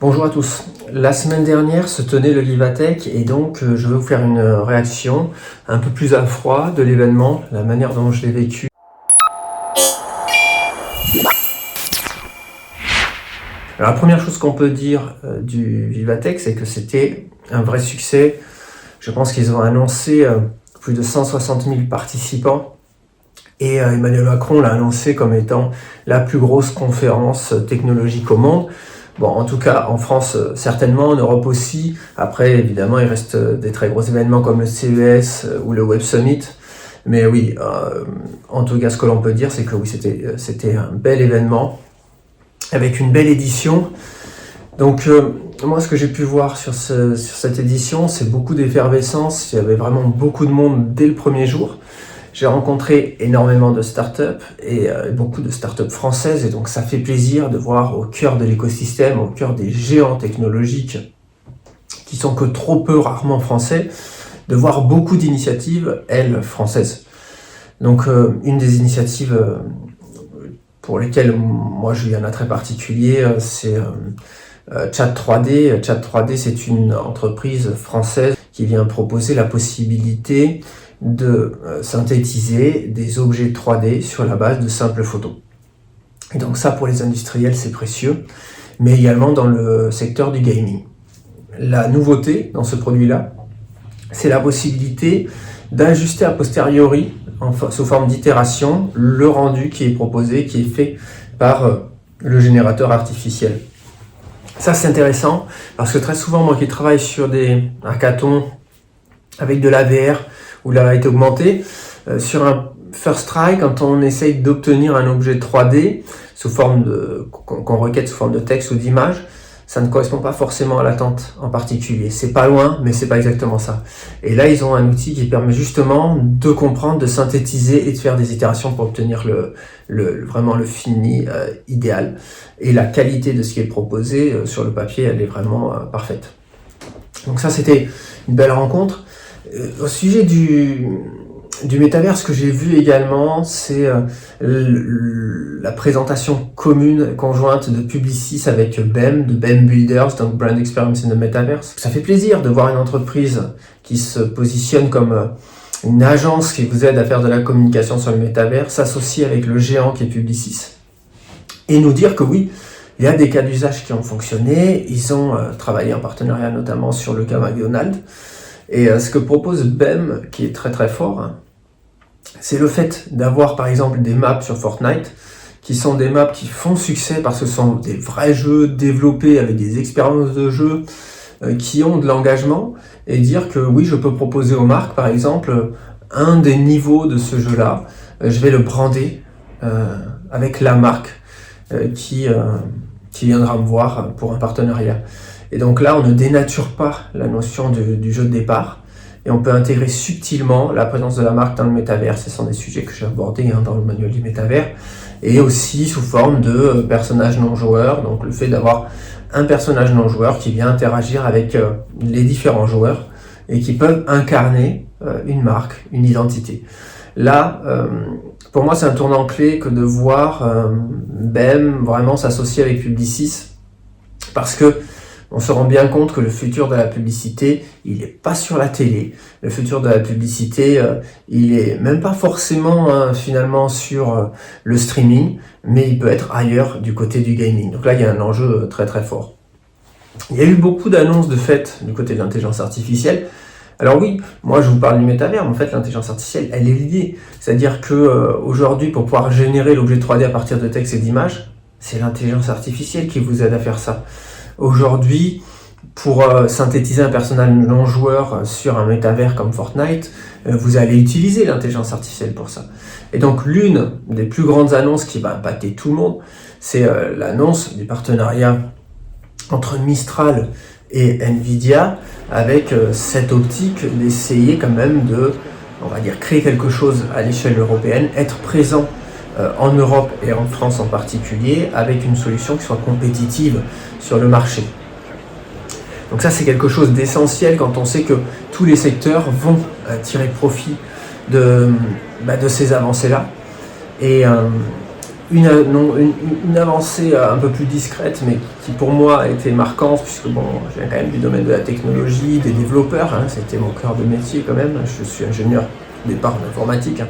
Bonjour à tous. La semaine dernière se tenait le Vivatech et donc je vais vous faire une réaction un peu plus à froid de l'événement, la manière dont je l'ai vécu. Alors, la première chose qu'on peut dire du Vivatech, c'est que c'était un vrai succès. Je pense qu'ils ont annoncé plus de 160 000 participants et Emmanuel Macron l'a annoncé comme étant la plus grosse conférence technologique au monde. Bon, en tout cas, en France, certainement, en Europe aussi. Après, évidemment, il reste des très gros événements comme le CES ou le Web Summit. Mais oui, en tout cas, ce que l'on peut dire, c'est que oui, c'était un bel événement avec une belle édition. Donc, moi, ce que j'ai pu voir sur cette édition, c'est beaucoup d'effervescence. Il y avait vraiment beaucoup de monde dès le premier jour. J'ai rencontré énormément de startups et beaucoup de startups françaises et donc ça fait plaisir de voir au cœur de l'écosystème, au cœur des géants technologiques qui sont que trop peu rarement français, de voir beaucoup d'initiatives, elles, françaises. Donc une des initiatives pour lesquelles moi j'ai eu un attrait particulier, c'est Chat3D. Chat3D, c'est une entreprise française qui vient proposer la possibilité de synthétiser des objets 3D sur la base de simples photos. Et donc ça, pour les industriels, c'est précieux, mais également dans le secteur du gaming. La nouveauté dans ce produit-là, c'est la possibilité d'ajuster a posteriori, sous forme d'itération, le rendu qui est proposé, qui est fait par le générateur artificiel. Ça, c'est intéressant, parce que très souvent, moi qui travaille sur des hackathons avec de la VR, où la réalité augmentée, sur un first try, quand on essaye d'obtenir un objet 3D sous forme qu'on requête sous forme de texte ou d'image, ça ne correspond pas forcément à l'attente en particulier. C'est pas loin, mais c'est pas exactement ça. Et là, ils ont un outil qui permet justement de comprendre, de synthétiser et de faire des itérations pour obtenir vraiment le fini idéal. Et la qualité de ce qui est proposé sur le papier, elle est vraiment parfaite. Donc ça, c'était une belle rencontre. Au sujet du métavers, ce que j'ai vu également, c'est la présentation commune, conjointe de Publicis avec BEM, de BEM Builders, donc Brand Experience in the Metaverse. Ça fait plaisir de voir une entreprise qui se positionne comme une agence qui vous aide à faire de la communication sur le métavers, s'associer avec le géant qui est Publicis, et nous dire que oui, il y a des cas d'usage qui ont fonctionné. Ils ont travaillé en partenariat notamment sur le cas McDonald's. Et ce que propose BEM, qui est très très fort, c'est le fait d'avoir par exemple des maps sur Fortnite, qui sont des maps qui font succès parce que ce sont des vrais jeux développés avec des expériences de jeu qui ont de l'engagement, et dire que oui, je peux proposer aux marques par exemple un des niveaux de ce jeu-là, je vais le brander avec la marque qui viendra me voir pour un partenariat. Et donc là, on ne dénature pas la notion du jeu de départ et on peut intégrer subtilement la présence de la marque dans le métavers. Ce sont des sujets que j'ai abordés dans le manuel du métavers, et aussi sous forme de personnages non joueurs. Donc le fait d'avoir un personnage non joueur qui vient interagir avec les différents joueurs et qui peuvent incarner une marque, une identité. Là, pour moi, c'est un tournant clé que de voir BEM vraiment s'associer avec Publicis, parce que on se rend bien compte que le futur de la publicité, il n'est pas sur la télé. Le futur de la publicité, il est même pas forcément finalement sur le streaming, mais il peut être ailleurs du côté du gaming. Donc là, il y a un enjeu très très fort. Il y a eu beaucoup d'annonces de fait du côté de l'intelligence artificielle. Alors oui, moi je vous parle du métavers, mais en fait l'intelligence artificielle, elle est liée. C'est-à-dire que aujourd'hui, pour pouvoir générer l'objet 3D à partir de texte et d'images, c'est l'intelligence artificielle qui vous aide à faire ça. Aujourd'hui, pour synthétiser un personnage non joueur sur un métavers comme Fortnite, vous allez utiliser l'intelligence artificielle pour ça. Et donc l'une des plus grandes annonces qui va impacter tout le monde, c'est l'annonce du partenariat entre Mistral et Nvidia, avec cette optique d'essayer quand même de, on va dire, créer quelque chose à l'échelle européenne, être présent en Europe et en France en particulier, avec une solution qui soit compétitive sur le marché. Donc ça, c'est quelque chose d'essentiel quand on sait que tous les secteurs vont tirer profit de ces avancées-là. Et une avancée un peu plus discrète, mais qui pour moi a été marquante, puisque bon, je viens quand même du domaine de la technologie, des développeurs, hein, c'était mon cœur de métier quand même, je suis ingénieur au départ en informatique, hein,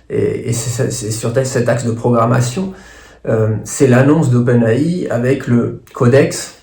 et c'est sur cet axe de programmation, c'est l'annonce d'OpenAI avec le Codex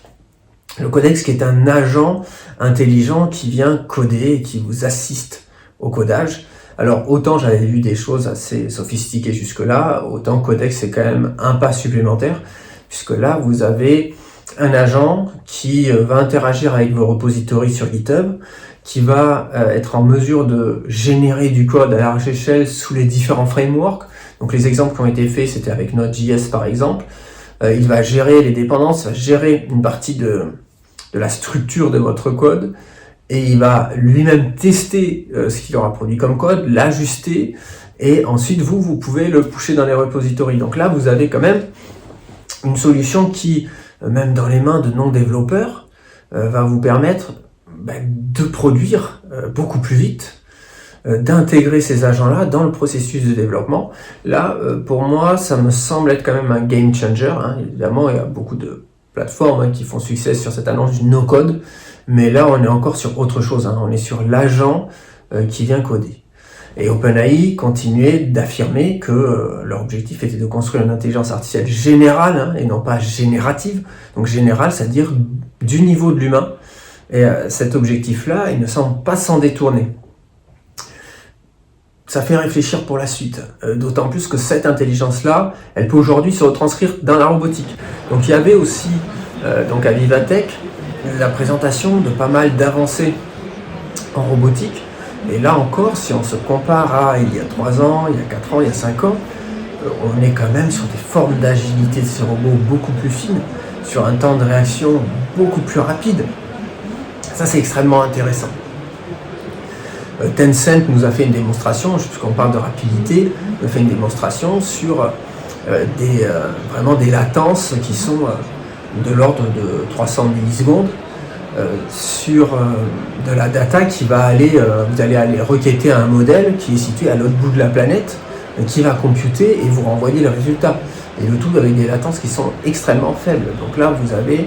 qui est un agent intelligent qui vient coder et qui vous assiste au codage. Alors autant j'avais vu des choses assez sophistiquées jusque-là, autant Codex c'est quand même un pas supplémentaire, puisque là vous avez un agent qui va interagir avec vos repositories sur GitHub, qui va être en mesure de générer du code à large échelle sous les différents frameworks. Donc les exemples qui ont été faits, c'était avec Node.js par exemple. Il va gérer les dépendances, il va gérer une partie de la structure de votre code, et il va lui-même tester ce qu'il aura produit comme code, l'ajuster, et ensuite vous pouvez le pusher dans les repositories. Donc là, vous avez quand même une solution qui, même dans les mains de non-développeurs, va vous permettre de produire beaucoup plus vite, d'intégrer ces agents-là dans le processus de développement. Là, pour moi, ça me semble être quand même un game changer, hein. Évidemment, il y a beaucoup de plateformes qui font succès sur cette annonce du no-code, mais là on est encore sur autre chose, hein. On est sur l'agent qui vient coder. Et OpenAI continuait d'affirmer que leur objectif était de construire une intelligence artificielle générale, hein, et non pas générative. Donc générale, c'est-à-dire du niveau de l'humain. Et cet objectif-là, il ne semble pas s'en détourner. Ça fait réfléchir pour la suite, d'autant plus que cette intelligence-là, elle peut aujourd'hui se retranscrire dans la robotique. Donc il y avait aussi, donc à Vivatech, la présentation de pas mal d'avancées en robotique. Et là encore, si on se compare à il y a 3 ans, il y a 4 ans, il y a 5 ans, on est quand même sur des formes d'agilité de ces robots beaucoup plus fines, sur un temps de réaction beaucoup plus rapide. Ça, c'est extrêmement intéressant. Tencent nous a fait une démonstration, puisqu'on parle de rapidité, nous a fait une démonstration sur vraiment des latences qui sont de l'ordre de 300 millisecondes sur de la data qui va vous allez aller requêter un modèle qui est situé à l'autre bout de la planète, qui va computer et vous renvoyer le résultat. Et le tout avec des latences qui sont extrêmement faibles. Donc là, vous avez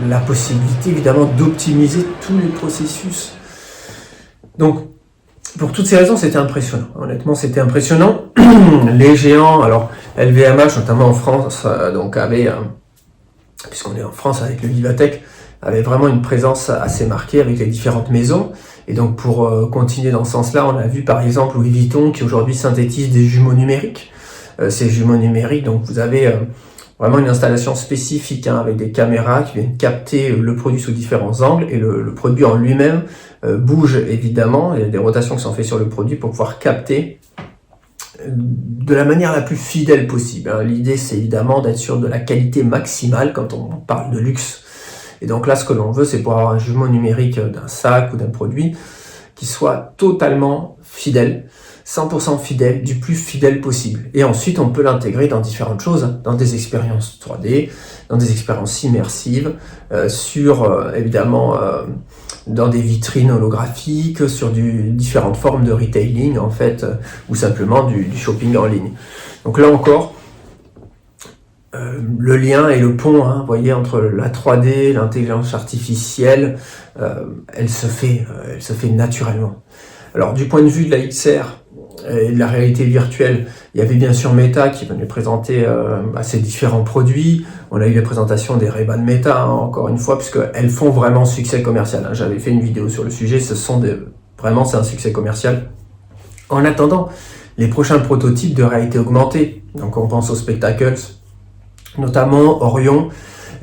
la possibilité évidemment d'optimiser tous les processus. Donc, pour toutes ces raisons, c'était impressionnant. Honnêtement, c'était impressionnant. Les géants, alors LVMH, notamment en France, donc avait, puisqu'on est en France avec le Vivatech, avait vraiment une présence assez marquée avec les différentes maisons. Et donc, pour continuer dans ce sens-là, on a vu par exemple Louis Vuitton qui aujourd'hui synthétise des jumeaux numériques. Ces jumeaux numériques, donc vous avez vraiment une installation spécifique, hein, avec des caméras qui viennent capter le produit sous différents angles, et le produit en lui-même bouge évidemment. Il y a des rotations qui sont faites sur le produit pour pouvoir capter de la manière la plus fidèle possible, hein. L'idée, c'est évidemment d'être sûr de la qualité maximale quand on parle de luxe. Et donc là, ce que l'on veut, c'est pour avoir un jumeau numérique d'un sac ou d'un produit qui soit totalement fidèle, 100% fidèle, du plus fidèle possible. Et ensuite, on peut l'intégrer dans différentes choses, dans des expériences 3D, dans des expériences immersives, évidemment, dans des vitrines holographiques, sur différentes formes de retailing, en fait, ou simplement du shopping en ligne. Donc là encore, le lien et le pont, hein, vous voyez, entre la 3D, l'intelligence artificielle, elle se fait naturellement. Alors, du point de vue de la XR et de la réalité virtuelle, il y avait bien sûr Meta qui venait présenter ses différents produits. On a eu les présentations des Ray-Ban Meta, hein, encore une fois, puisqu'elles font vraiment succès commercial, hein. J'avais fait une vidéo sur le sujet, vraiment c'est un succès commercial. En attendant, les prochains prototypes de réalité augmentée, donc on pense aux spectacles, notamment Orion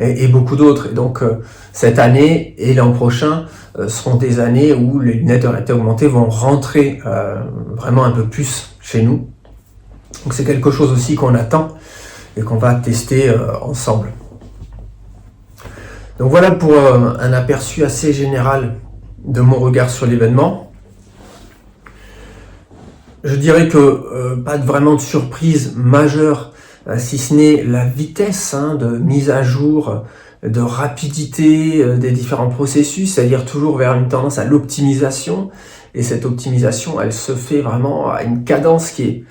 et beaucoup d'autres. Et donc cette année et l'an prochain seront des années où les lunettes de réalité augmentée vont rentrer vraiment un peu plus chez nous. Donc c'est quelque chose aussi qu'on attend et qu'on va tester ensemble. Donc voilà pour un aperçu assez général de mon regard sur l'événement. Je dirais que pas vraiment de surprise majeure, si ce n'est la vitesse, hein, de mise à jour, de rapidité des différents processus, c'est-à-dire toujours vers une tendance à l'optimisation. Et cette optimisation, elle se fait vraiment à une cadence qui est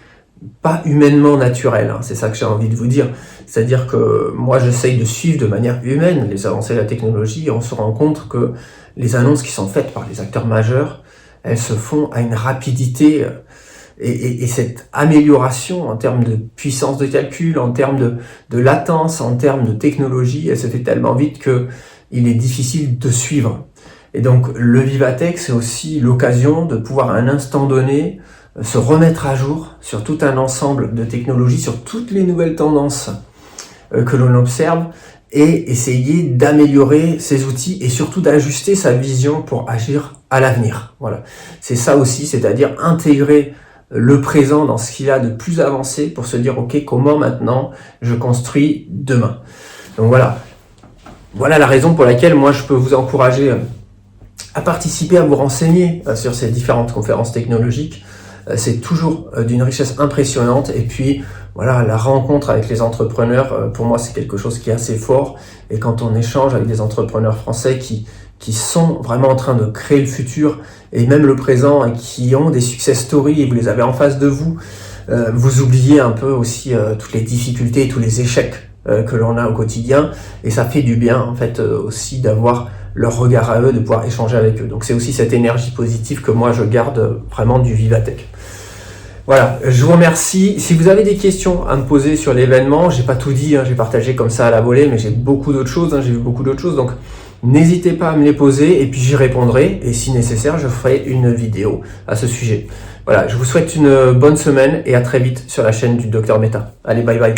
pas humainement naturel, hein, c'est ça que j'ai envie de vous dire. C'est-à-dire que moi j'essaye de suivre de manière humaine les avancées de la technologie et on se rend compte que les annonces qui sont faites par les acteurs majeurs, elles se font à une rapidité et cette amélioration en termes de puissance de calcul, en termes de latence, en termes de technologie, elle se fait tellement vite que il est difficile de suivre. Et donc le Vivatech, c'est aussi l'occasion de pouvoir à un instant donné se remettre à jour sur tout un ensemble de technologies, sur toutes les nouvelles tendances que l'on observe et essayer d'améliorer ses outils et surtout d'ajuster sa vision pour agir à l'avenir. Voilà, c'est ça aussi, c'est-à-dire intégrer le présent dans ce qu'il a de plus avancé pour se dire ok, comment maintenant je construis demain. Donc voilà la raison pour laquelle moi je peux vous encourager à participer, à vous renseigner sur ces différentes conférences technologiques. C'est toujours d'une richesse impressionnante et puis voilà, la rencontre avec les entrepreneurs, pour moi c'est quelque chose qui est assez fort et quand on échange avec des entrepreneurs français qui sont vraiment en train de créer le futur et même le présent et qui ont des success stories et vous les avez en face de vous, vous oubliez un peu aussi toutes les difficultés et tous les échecs que l'on a au quotidien et ça fait du bien en fait aussi d'avoir leur regard à eux, de pouvoir échanger avec eux. Donc c'est aussi cette énergie positive que moi je garde vraiment du Vivatech. Voilà, je vous remercie. Si vous avez des questions à me poser sur l'événement, j'ai pas tout dit, hein, j'ai partagé comme ça à la volée, mais j'ai beaucoup d'autres choses, hein, j'ai vu beaucoup d'autres choses, donc n'hésitez pas à me les poser et puis j'y répondrai et si nécessaire, je ferai une vidéo à ce sujet. Voilà, je vous souhaite une bonne semaine et à très vite sur la chaîne du Dr Meta. Allez, bye bye.